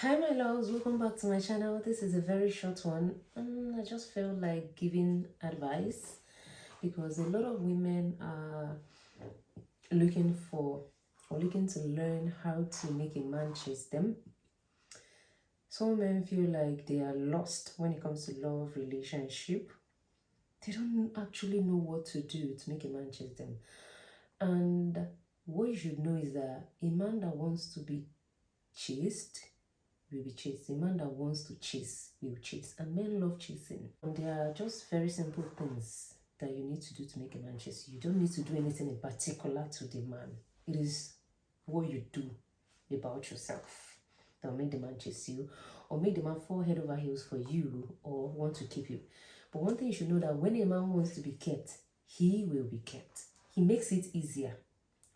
Hi my loves, welcome back to my channel. This is a very short one. I just felt like giving advice because a lot of women are looking for or looking to learn how to make a man chase them. Some men feel like they are lost when it comes to love, relationship. They don't actually know what to do to make a man chase them. And what you should know is that a man that wants to be chased will be chased. A man that wants to chase will chase. And men love chasing. And there are just very simple things that you need to do to make a man chase you. You don't need to do anything in particular to the man. It is what you do about yourself that will make the man chase you or make the man fall head over heels for you or want to keep you. But one thing you should know that when a man wants to be kept, he will be kept. He makes it easier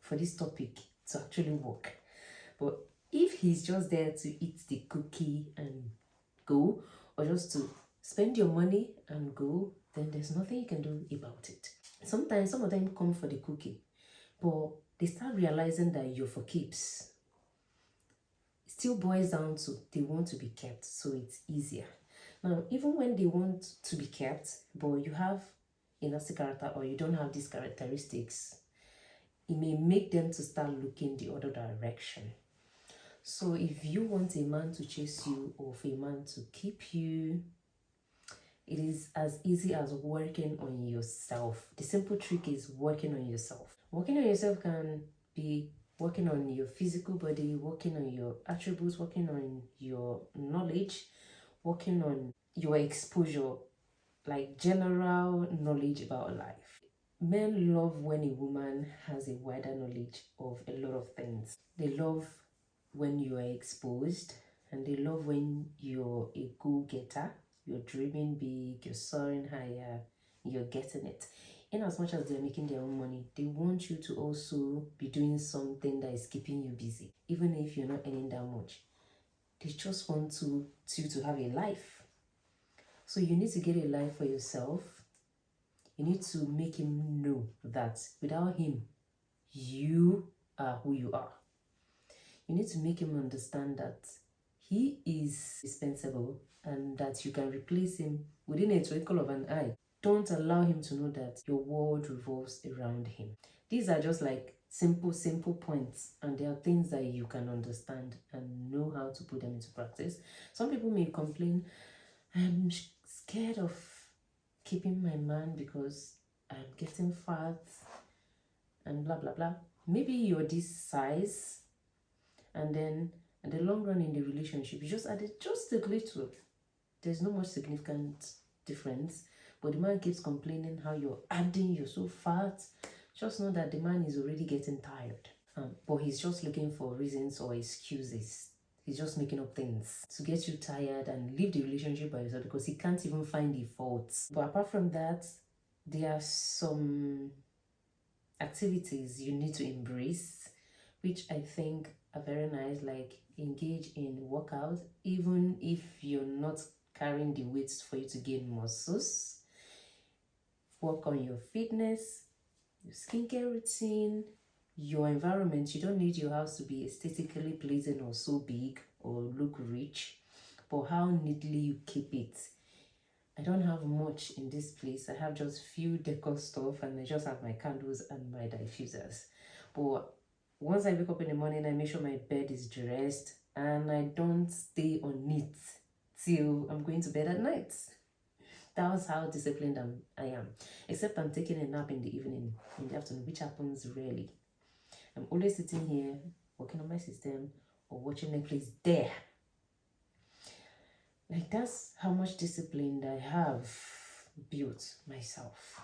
for this topic to actually work. But if he's just there to eat the cookie and go, or just to spend your money and go, then there's nothing you can do about it. Sometimes some of them come for the cookie, but they start realizing that you're for keeps. It still boils down to they want to be kept, so it's easier. Now, even when they want to be kept, but you have a nasty character or you don't have these characteristics, it may make them to start looking the other direction. So if you want a man to chase you or for a man to keep you, it is as easy as working on yourself. The simple trick is working on yourself. Working on yourself can be working on your physical body, working on your attributes, working on your knowledge, working on your exposure, like general knowledge about life. Men love when a woman has a wider knowledge of a lot of things. They love when you are exposed, and they love when you're a go-getter, you're dreaming big, you're soaring higher, you're getting it. In as much as they're making their own money, they want you to also be doing something that is keeping you busy, even if you're not earning that much. They just want you to have a life. So you need to get a life for yourself. You need to make him know that without him, you are who you are. You need to make him understand that he is dispensable and that you can replace him within a twinkle of an eye. Don't allow him to know that your world revolves around him. These are just like simple points, and they are things that you can understand and know how to put them into practice. Some people may complain, I'm scared of keeping my man because I'm getting fat and blah blah blah. Maybe you're this size, and then in the long run in the relationship you just added just a little. There's no much significant difference, but the man keeps complaining how you're adding, you're so fat. Just know that the man is already getting tired, but he's just looking for reasons or excuses. He's just making up things to get you tired and leave the relationship by yourself because he can't even find the faults. But apart from that, there are some activities you need to embrace, which I think are very nice, like engage in workout, even if you're not carrying the weights for you to gain muscles. Work on your fitness, your skincare routine, your environment. You don't need your house to be aesthetically pleasing or so big or look rich, but how neatly you keep it. I don't have much in this place. I have just few decor stuff, and I just have my candles and my diffusers. But once I wake up in the morning, I make sure my bed is dressed and I don't stay on it till I'm going to bed at night. That's how disciplined I am. Except I'm taking a nap in the evening, in the afternoon, which happens rarely. I'm always sitting here working on my system or watching Netflix there. Like, that's how much discipline I have built myself.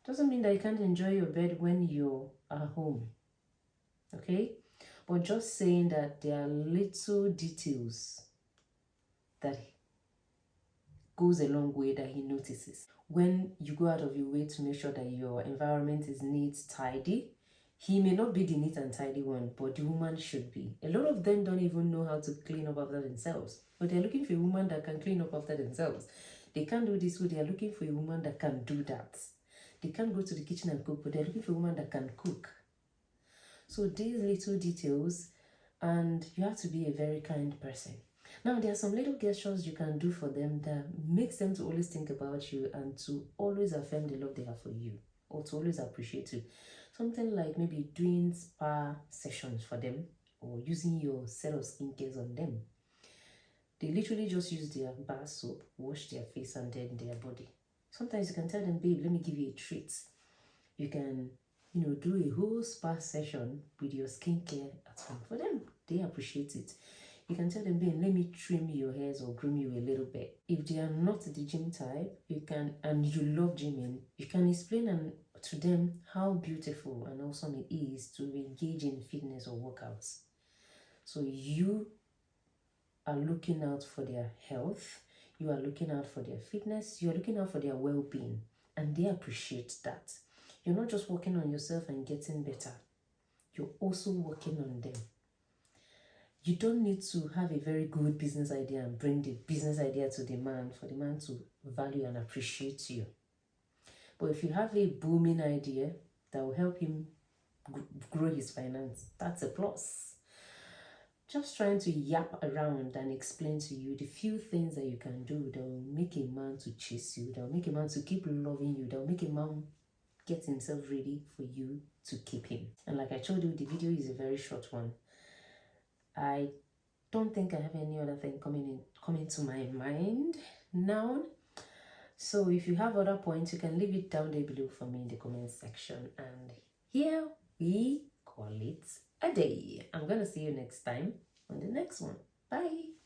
Doesn't mean that you can't enjoy your bed when you're at home, okay? But just saying that there are little details that goes a long way that he notices. When you go out of your way to make sure that your environment is neat, tidy, he may not be the neat and tidy one, but the woman should be. A lot of them don't even know how to clean up after themselves, but they're looking for a woman that can clean up after themselves. They can't do this, so they're looking for a woman that can do that. They can't go to the kitchen and cook, but they're looking for a woman that can cook. So these little details And you have to be a very kind person. Now, there are some little gestures you can do for them that makes them to always think about you and to always affirm the love they have for you, or to always appreciate you. Something like maybe doing spa sessions for them, or using your set of skincare on them. They literally just use their bar soap, wash their face and then their body. Sometimes you can tell them, babe, let me give you a treat. You can, do a whole spa session with your skincare at home for them. They appreciate it. You can tell them, babe, let me trim your hairs or groom you a little bit. If they are not the gym type, you can, and you love gymming, you can explain to them how beautiful and awesome it is to engage in fitness or workouts. So you are looking out for their health, you are looking out for their fitness, you are looking out for their well-being, and they appreciate that. You're not just working on yourself and getting better, you're also working on them. You don't need to have a very good business idea and bring the business idea to the man for the man to value and appreciate you. But if you have a booming idea that will help him grow his finance, that's a plus. Just trying to yap around and explain to you the few things that you can do that will make a man to chase you, that will make a man to keep loving you, that will make a man get himself ready for you to keep him. And like I told you, the video is a very short one. I don't think I have any other thing coming to my mind now. So if you have other points, you can leave it down there below for me in the comment section. And here we call it a day. I'm gonna see you next time on the next one. Bye.